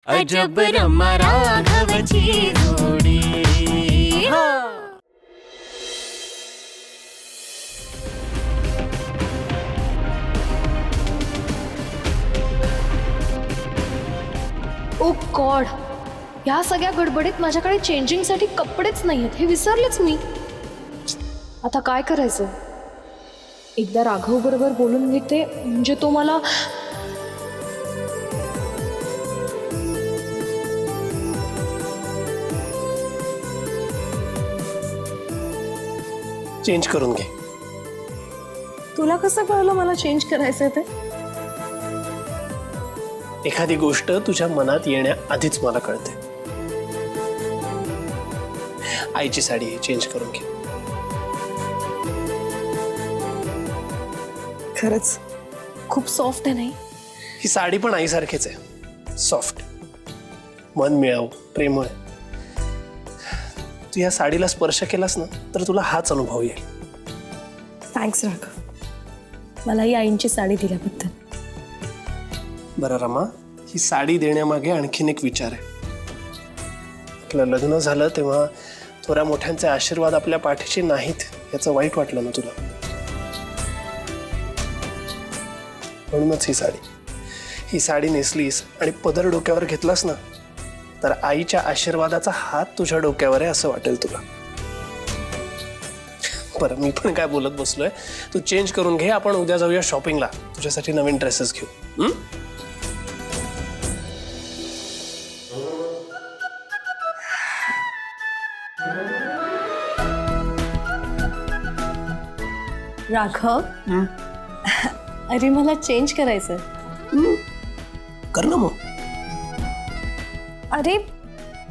अजब रमा राघवची जोडी. ओ गॉड, या सगळ्या गडबडीत माझ्याकडे चेंजिंगसाठी कपडेच नाही आहेत, हे विसरलेच मी. आता काय करायचं? एकदा राघव बरोबर बोलून घेते, म्हणजे तो मला चेंज करून घे. तुला कसं कळलं मला चेंज करायचंय ते? एखादी गोष्ट तुझ्या मनात येण्याआधीच मला कळते. आईची साडी आहे, चेंज करून घे. खरंच खूप सॉफ्ट आहे नाही? ही साडी पण आईसारखीच आहे, सॉफ्ट, मन मिळावं, प्रेमळ. तू या साडीला स्पर्श केलास ना तर तुला हाच अनुभव येईल. थँक्स राघव, मला ही आईंची साडी दिल्याबद्दल. बरं रमा, ही साडी देण्यामागे आणखीन एक विचार आहे. आपलं लग्न झालं तेव्हा थोड्या मोठ्यांचे आशीर्वाद आपल्या पाठीशी नाहीत याचं वाईट वाटलं ना तुला? म्हणूनच ही साडी नेसलीस आणि पदर डोक्यावर घेतलास ना तर आईच्या आशीर्वादाचा हात तुझ्या डोक्यावर आहे असं वाटेल तुला. बरं, मी पण काय बोलत बसलोय, तू चेंज करून घे. आपण उद्या जाऊया शॉपिंगला, तुझ्यासाठी नवीन ड्रेसेस घेऊ. राघव, अरे मला चेंज करायचंय. कर ना मग. अरे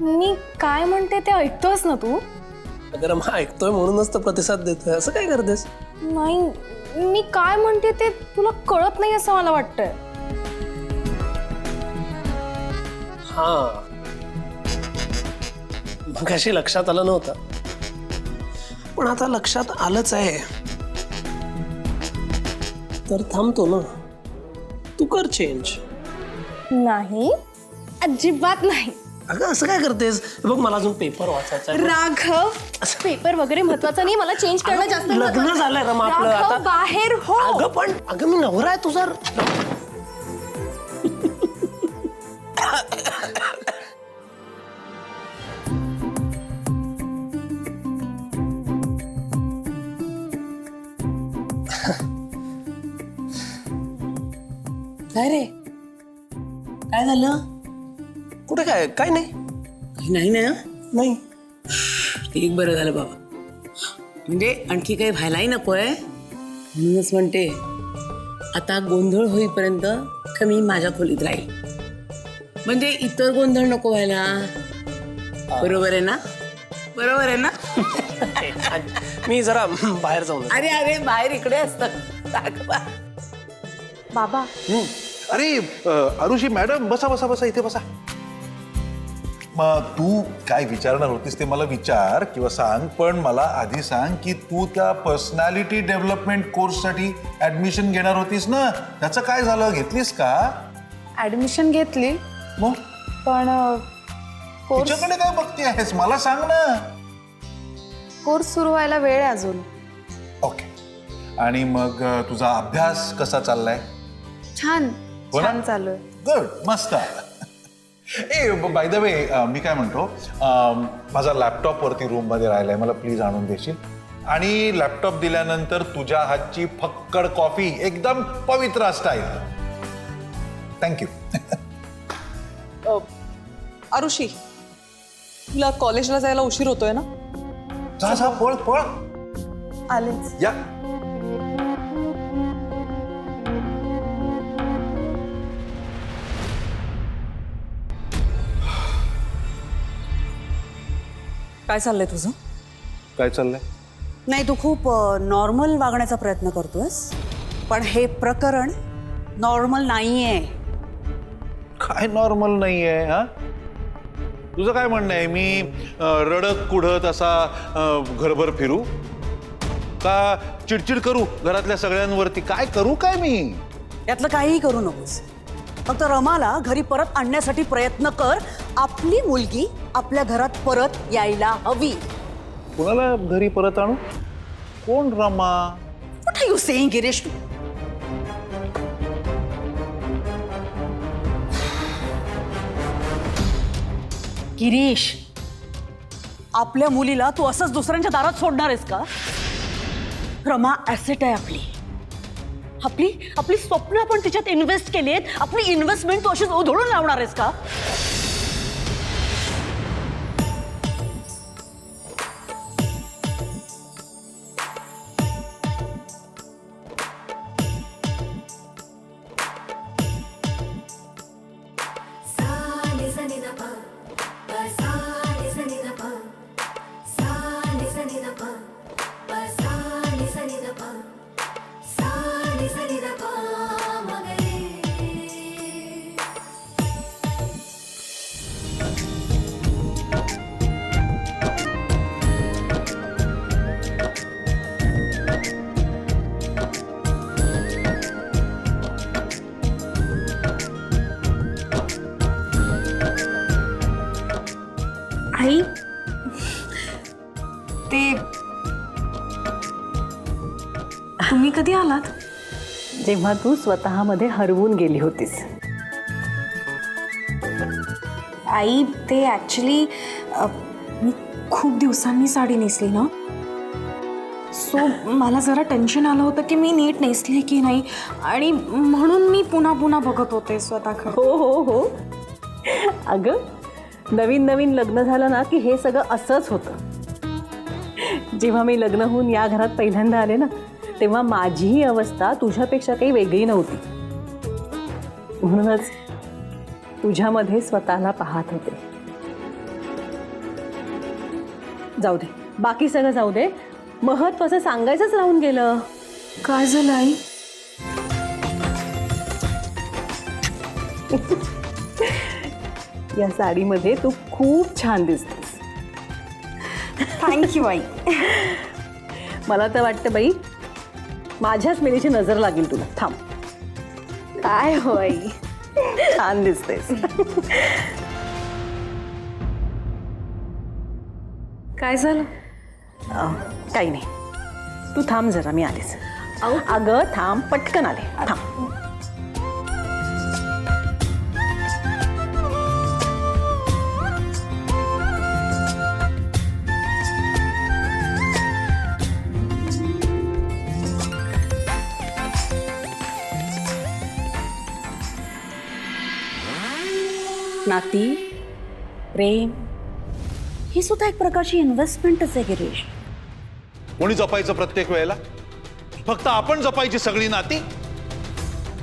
मी काय म्हणते ते ऐकतोस ना तू? अगर मग ऐकतोय म्हणूनच तर प्रतिसाद देतोय. असं काय करतेस? नाही, मी काय म्हणते ते तुला कळत नाही असं मला वाटतंय. हा, मग अशी लक्षात आलं नव्हतं, पण आता लक्षात आलंच आहे. तर थांबतो ना, तू कर चेंज. नाही, अजिबात नाही. अगं असं काय करतेस? बघ, मला अजून पेपर वाचायचा आहे. राघव, पेपर वगैरे महत्वाचा नाही, मला चेंज करणं जास्त लग्न महत्त्वाचं. झालंय ना मग आपलं राघव, आता. बाहेर हो. अगं मी नवरा आहे तुझा. काय रे, काय झालं? कुठे काय? काय नाही. नाही ना, नाही. एक बरं झालं बाबा. म्हणजे आणखी काही व्हायलाही नकोय, म्हणूनच म्हणते आता गोंधळ होईपर्यंत कमी माझ्या खोलीत राहील, म्हणजे इतर गोंधळ नको व्हायला. बरोबर आहे ना? बरोबर आहे ना? मी जरा बाहेर जाऊन येतो. अरे अरे, बाहेर इकडे असतात. बाबा, अरे आरुषी मॅडम, बसा बसा बसा, इथे बसा. मग तू काय विचारणार होतीस ते मला विचार किंवा सांग, पण मला आधी सांग की तू त्या पर्सनॅलिटी डेव्हलपमेंट कोर्ससाठी ऍडमिशन घेणार होतीस ना, त्याचं काय झालं? घेतलीस का? ऍडमिशन घेतली, मग पण तुझ्याकडे काय बघती आहेस, मला सांग ना. कोर्स सुरू व्हायला वेळ आहे अजून. ओके. आणि मग तुझा अभ्यास कसा चाललाय? छान हो ना? छान चालू आहे. गुड, मस्त. ए बाय द वे, मी काय म्हणतो, माझा लॅपटॉप वरती रूम मध्ये राहिलाय, मला प्लीज आणून देशील? आणि लॅपटॉप दिल्यानंतर तुझ्या हातची फक्कड कॉफी, एकदम पवित्र स्टाईल. थँक्यू. आरुषी, तुला कॉलेजला जायला उशीर होतोय ना? जा जा, पळ पळ. आलेच. या. काय चाललंय तुझं? काय चाललंय? नाही, तू खूप नॉर्मल वागण्याचा प्रयत्न करतोयस, पण हे प्रकरण नॉर्मल नाहीये. काय नॉर्मल नाहीये? हा, तुझं काय म्हणणं आहे? मी रडत कुढत असा घरभर फिरू का? चिडचिड करू घरातल्या सगळ्यांवरती? काय करू काय मी? यातलं काहीही करू नकोस. फक्त रमाला घरी परत आणण्यासाठी प्रयत्न कर. आपली मुलगी आपल्या घरात परत यायला हवी. कुणाला घरी परत आणू? कोण Rama? What are you saying Girish? Girish, आपल्या मुलीला तू असंच दुसऱ्यांच्या दारात सोडणार आहेस का? रमा ॲसेट आहे आपली. आपली आपली स्वप्न आपण तिच्यात इन्व्हेस्ट केली आहेत. आपली इन्व्हेस्टमेंट तू अशीच उधळून लावणार आहेस का? आई ते तुम्ही कधी आलात? जेव्हा तू स्वतःमध्ये हरवून गेली होतीस. आई ते ॲक्च्युली मी खूप दिवसांनी साडी नेसली ना, सो मला जरा टेन्शन आलं होतं की मी नीट नेसली की नाही, आणि म्हणून मी पुन्हा पुन्हा बघत होते स्वतःकडे. हो हो हो. अगं नवीन नवीन लग्न झालं ना की हे सगळं असंच होतं. जेव्हा मी लग्न होऊन या घरात पहिल्यांदा आले ना, तेव्हा माझीही अवस्था तुझ्यापेक्षा काही वेगळी नव्हती. म्हणूनच तुझ्यामध्ये स्वतःला पाहत होते. जाऊ दे, बाकी सगळं जाऊ दे. महत्वाचं सांगायचंच राहून गेलं. काय झालं आई? या साडीमध्ये तू खूप छान दिसतेस. थँक्यू आई. मला तर वाटतं बाई माझ्याच मेलीची नजर लागेल तुला. थांब. काय हो आई? छान दिसतेस. काय झालं? काही नाही, तू थांब जरा, मी आलेच. अगं थांब, पटकन आले. थांब. नाती, प्रेम ही सुद्धा एक प्रकारची इन्व्हेस्टमेंटच आहे गिरीश. कोणी जपायचं प्रत्येक वेळेला? फक्त आपण जपायची सगळी नाती?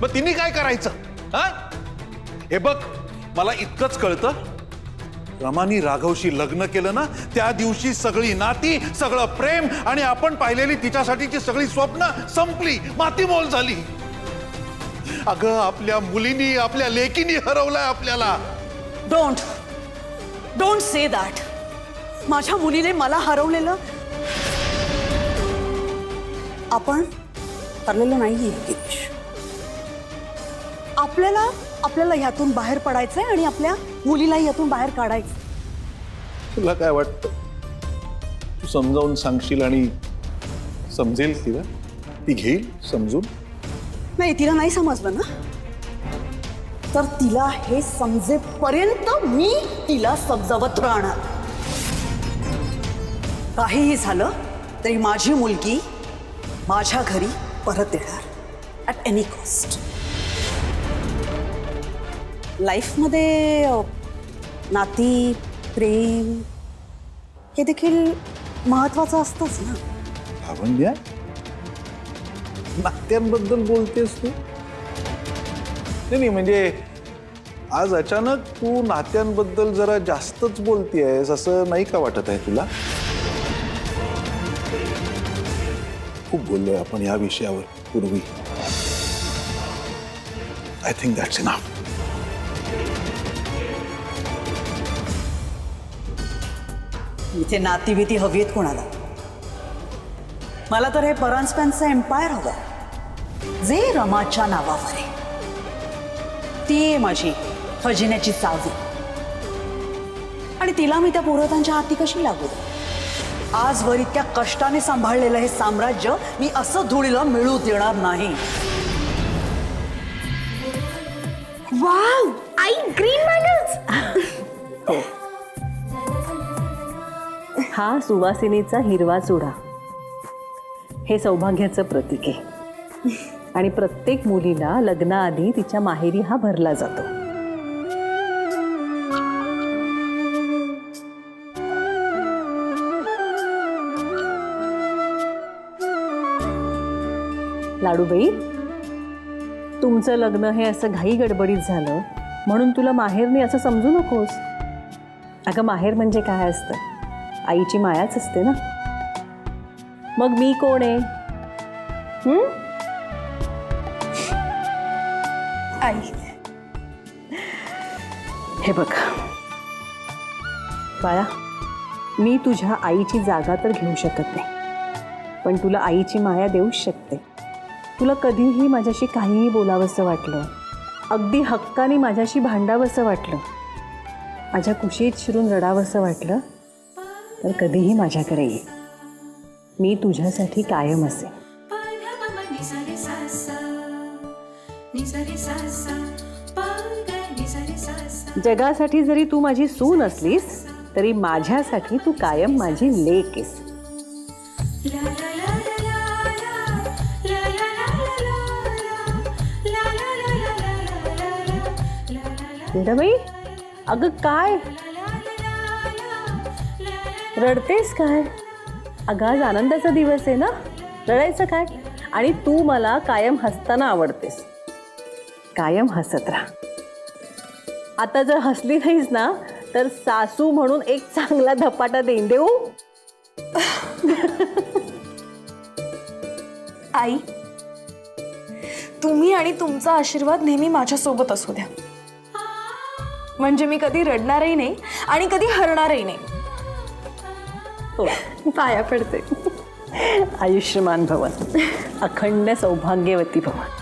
मग तिने काय करायचं? हा, हे बघ, मला इतकंच कळतं, रमानी राघवशी लग्न केलं ना, त्या दिवशी सगळी नाती, सगळं प्रेम आणि आपण पाहिलेली तिच्यासाठीची सगळी स्वप्न संपली, मातीमोल झाली. अगं आपल्या मुलीनी, आपल्या लेकीनी हरवलाय आपल्याला. Don't say that. माझ्या मुलीने मला हरवलेलं आपण ठरलेलं नाहीये गिरीश. आपल्याला ह्यातून बाहेर पडायचंय आणि आपल्या मुलीला ह्यातून बाहेर काढायचं. तुला काय वाटतं? तू समजावून सांगशील आणि समजेल तिला? ती घेईल समजून? नाही, तिला नाही समजलं ना, तर तिला हे समजेपर्यंत मी तिला समजावत राहणार. काहीही झालं तरी माझी मुलगी माझ्या घरी परत येणार ॲट एनी कॉस्ट. लाईफमध्ये नाती, प्रेम हे देखील महत्वाचं असतंच ना. भावंड्या, नात्यांबद्दल बोलतेस तू? नाही म्हणजे आज अचानक तू नात्यांबद्दल जरा जास्तच बोलतेयस असं नाही का वाटत आहे तुला? खूप बोललोय आपण या विषयावर पूर्वी. I think that's enough. इथे नाती भीती हवी आहेत कोणाला? मला तर हे परांजपेंचं एम्पायर हवं जे रमाच्या नावावर आहे. ती आहे माझी खजिन्याची चावी. आणि तिला मी त्या पुरोहितांच्या हाती कशी लागू? आजवर इतक्या कष्टाने सांभाळलेलं हे साम्राज्य मी असं धुळीला मिळू देणार नाही. वाव, आई ग्रीन बँगल्स. हा सुवासिनीचा हिरवा चुडा हे सौभाग्याचं प्रतीक आहे आणि प्रत्येक मुलीला लग्नाआधी तिच्या माहेरी हा भरला जातो. लाडूबाई, तुमचं लग्न हे असं घाई गडबडीत झालं म्हणून तुला माहेरने असं समजू नकोस. अगं माहेर म्हणजे काय असतं? आईची मायाच असते ना. मग मी कोण आहे? आई, हे बघ बाळा, मी तुझ्या आईची जागा तर घेऊ शकत नाही, पण तुला आईची माया देऊच शकते. तुला कधीही माझ्याशी काहीही बोलावंसं वाटलं, अगदी हक्काने माझ्याशी भांडावंसं वाटलं, माझ्या कुशीत शिरून रडावंसं वाटलं तर कधीही माझ्याकडे ये. मी तुझ्यासाठी कायम असेन. जगासाठी जरी तू माझी सून असलीस तरी माझ्यासाठी तू कायम माझी लेक आहेस. बाई, अगं काय रडतेस काय? अगं आज आनंदाचा दिवस आहे ना, रडायचं काय? आणि तू मला कायम हसताना आवडतेस. कायम हसत राहा. आता जर हसली नाहीस ना तर सासू म्हणून एक चांगला धपाटा देईन. देऊ? आई, तुम्ही आणि तुमचा आशीर्वाद नेहमी माझ्यासोबत असू द्या. म्हणजे मी कधी रडणारही नाही आणि कधी हरणारही नाही. हो, पाया पडते. आयुष्यमान भवन, अखंड सौभाग्यवती भवन.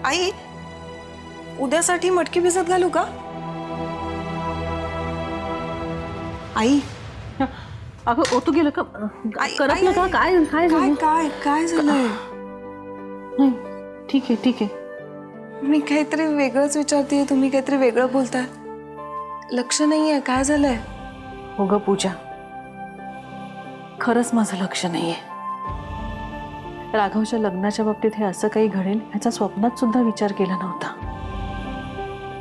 आई, उद्यासाठी मटकी भिजत घालू का? आई, अगं ओतू गेलं का? करपलं का? काय काय झालं? काय झालंय? नाही, ठीक आहे ठीक आहे. मी काहीतरी वेगळंच विचारते, तुम्ही काहीतरी वेगळं बोलताय. लक्ष नाहीये. काय झालंय? हो ग पूजा, खरंच माझं लक्ष नाहीये. राघवच्या लग्नाच्या बाबतीत हे असं काही घडेल ह्याचा स्वप्नात सुद्धा विचार केला नव्हता.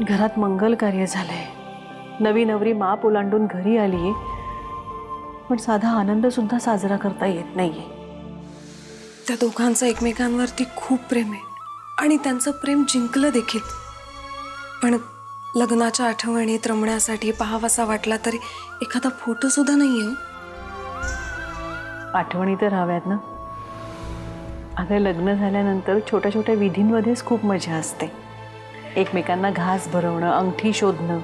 घरात मंगल कार्य झालंय, नवी नवरी माप ओलांडून घरी आलीये, पण साधा आनंद सुद्धा साजरा करता येत नाहीये. त्या दोघांचं एकमेकांवरती खूप प्रेम आहे आणि त्यांचं प्रेम जिंकलं देखील. पण लग्नाच्या आठवणीत रमण्यासाठी पाहावासा वाटला तरी एखादा फोटो सुद्धा नाहीये. आठवणी तर हव्यात ना. अगं लग्न झाल्यानंतर छोट्या छोट्या विधींमध्येच खूप मजा असते. एकमेकांना घास भरवणं, अंगठी शोधणं,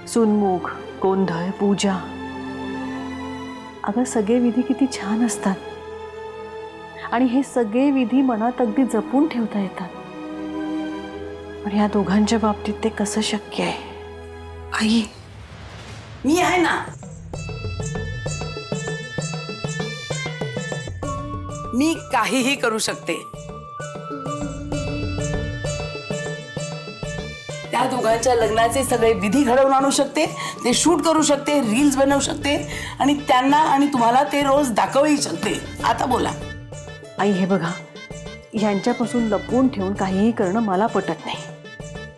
सुनमुख, गोंधळ, पूजा. अगं सगळे विधी किती छान असतात आणि हे सगळे विधी मनात अगदी जपून ठेवता येतात. पण ह्या दोघांच्या बाबतीत ते कसं शक्य आहे? आई, मी आहे ना. मी काहीही करू शकते. त्या दोघांच्या लग्नाचे सगळे विधी घडवून आणू शकते, ते शूट करू शकते, रील्स बनवू शकते आणि त्यांना आणि तुम्हाला ते रोज दाखवही शकते. आता बोला. आई हे बघा, ह्यांच्यापासून लपवून ठेवून काहीही करणं मला पटत नाही.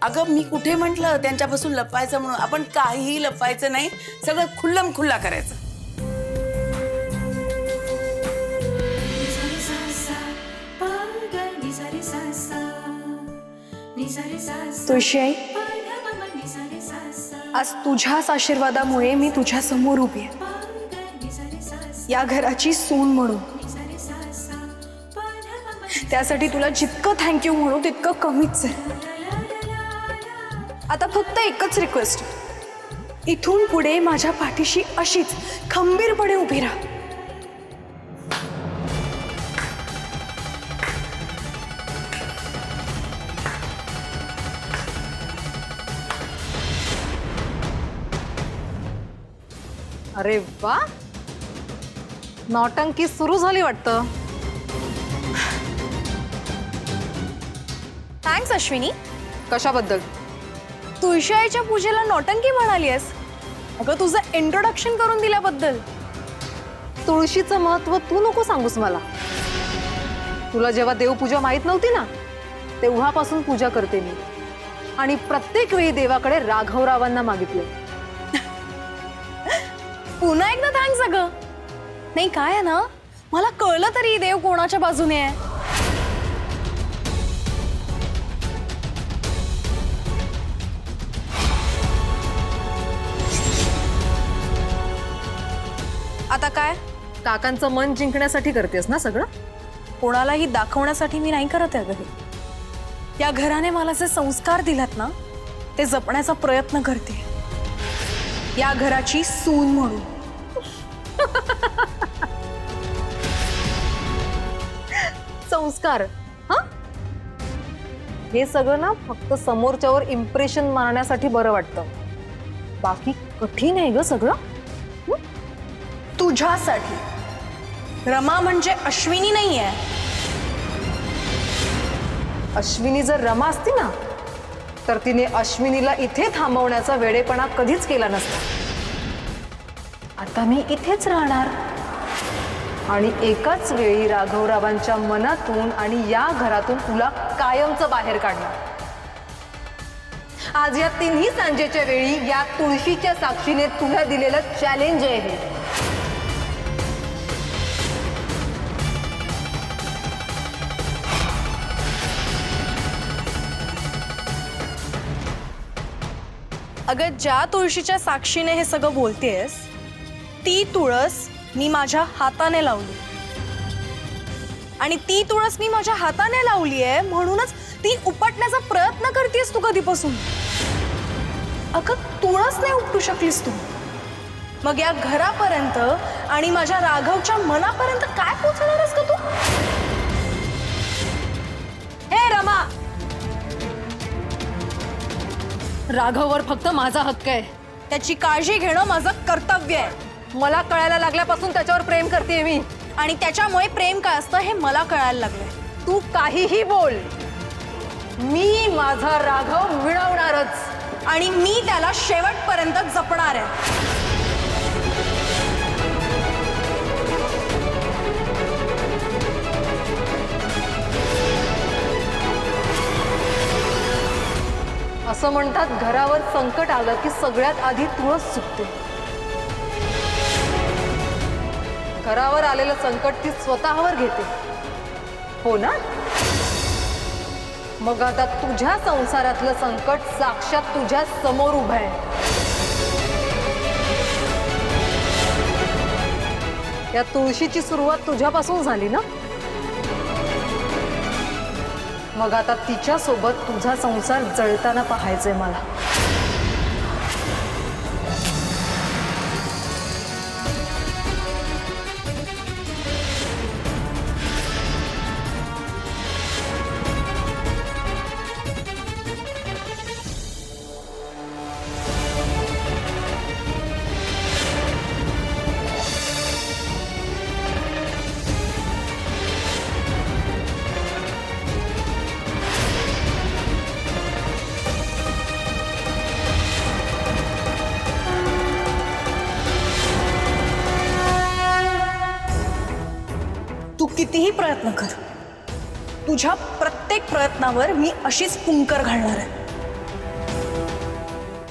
अगं मी कुठे म्हटलं त्यांच्यापासून लपवायचं म्हणून? आपण काहीही लपवायचं नाही, सगळं खुल्लम खुल्ला करायचं. तुळशी आई, आज तुझ्याच आशीर्वादामुळे मी तुझ्या समोर उभी आहे, या घराची सून म्हणून. त्यासाठी तुला जितकं थँक्यू म्हणू तितकं कमीच आहे. आता फक्त एकच रिक्वेस्ट, इथून पुढे माझ्या पाठीशी अशीच खंबीरपणे उभी राहा. अरे वा, नौटंकी सुरू झाली वाटतं. थँक्स अश्विनी. कशाबद्दल? तुळशीआईच्या पूजेला नौटंकी म्हणाली आहेस. अगं तुझं इंट्रोडक्शन करून दिल्याबद्दल. तुळशीचं महत्व तू नको सांगूस मला. तुला जेव्हा देवपूजा माहित नव्हती ना, तेव्हापासून पूजा करते मी. आणि प्रत्येक वेळी देवाकडे राघवरावांना मागितले. पुन्हा एकदा थँक्स अगं. नाही काय आहे ना, मला कळलं तरी देव कोणाच्या बाजूने आहे. आता काय? काकांचं मन जिंकण्यासाठी करतेस ना सगळं? कोणालाही दाखवण्यासाठी मी नाही करत आहे. या घराने मला जे संस्कार दिलात ना, ते जपण्याचा प्रयत्न करते, या घराची सून म्हणून. संस्कार? हा, हे सगळं ना फक्त समोरच्यावर इम्प्रेशन मारण्यासाठी बरं वाटतं. बाकी कठीण आहे ग सगळं. तुझ्यासाठी. रमा म्हणजे अश्विनी नाही आहे. अश्विनी जर रमा असती ना, तर तिने अश्विनीला इथे थांबवण्याचा वेडेपणा कधीच केला नसता. आता मी इथेच राहणार आणि एकाच वेळी राघवरावांच्या मनातून आणि या घरातून तुला कायमचं बाहेर काढणार. आज या तिन्ही सांजेच्या वेळी या तुळशीच्या साक्षीने तुला दिलेलं चॅलेंज आहे हे. अगं ज्या तुळशीच्या साक्षीने हे सगळं बोलतेस, ती तुळस मी माझ्या हाताने लावली. आणि ती तुळस मी माझ्या हाताने लावली आहे म्हणूनच ती उपटण्याचा प्रयत्न करतेस तू कधीपासून. अगं तुळस नाही उपटू शकलीस तू, मग या घरापर्यंत आणि माझ्या राघवच्या मनापर्यंत काय पोहोचणारस का तू? हे रमा, राघववर फक्त माझा हक्क आहे. त्याची काळजी घेणं माझं कर्तव्य आहे. मला कळायला लागल्यापासून त्याच्यावर प्रेम करते मी. आणि त्याच्यामुळे प्रेम काय असतं हे मला कळायला लागलंय. तू काहीही बोल, मी माझा राघव मिळवणारच. आणि मी त्याला शेवटपर्यंत जपणार आहे. असं म्हणतात, घरावर संकट आलं की सगळ्यात आधी तुळस सुटते. घरावर आलेलं संकट ती स्वतःवर घेते, हो ना? मग आता तुझ्या संसारातलं संकट साक्षात तुझ्या समोर उभं आहे. या तुळशीची सुरुवात तुझ्यापासून झाली ना, मग आता तिच्या सोबत तुझा संसार जळताना पाहायचंय मला. तू कितीही प्रयत्न कर, तुझ्या प्रत्येक प्रयत्नावर मी अशीच पुंकर घालणार आहे.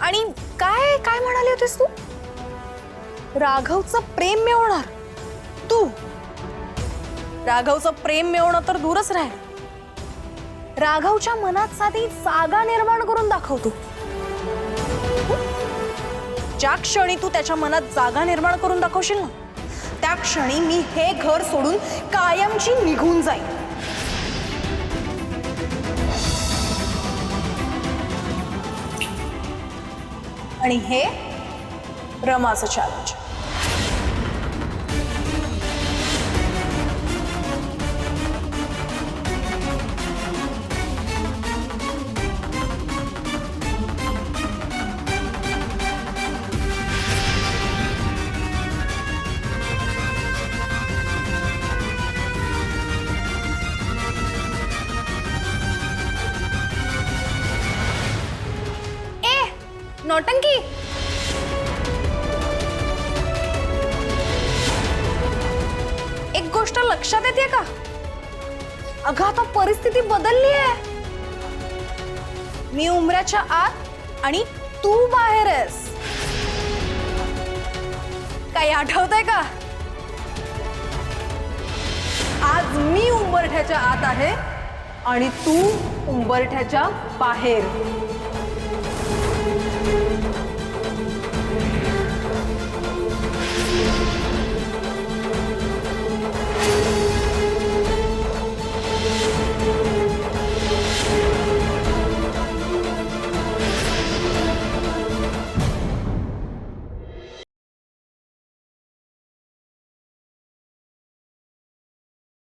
आणि काय काय म्हणाली होतीस तू? राघवचं प्रेम मिळवणार तू? राघवचं प्रेम मिळवणं तर दूरच राहील, राघवच्या मनात साधी जागा निर्माण करून दाखवतो. ज्या क्षणी तू त्याच्या मनात जागा निर्माण करून दाखवशील ना, त्या क्षणी मी हे घर सोडून कायमची निघून जाईन. आणि हे रमाचं चॅलेंज. नौटंकी. एक गोष्ट लक्षात येते का? अगं आता परिस्थिती बदलली आहे. मी उंबऱ्याच्या आत आणि तू बाहेर आहेस. काही आठवतंय का? आज मी उंबरठ्याच्या आत आहे आणि तू उंबरठ्याच्या बाहेर.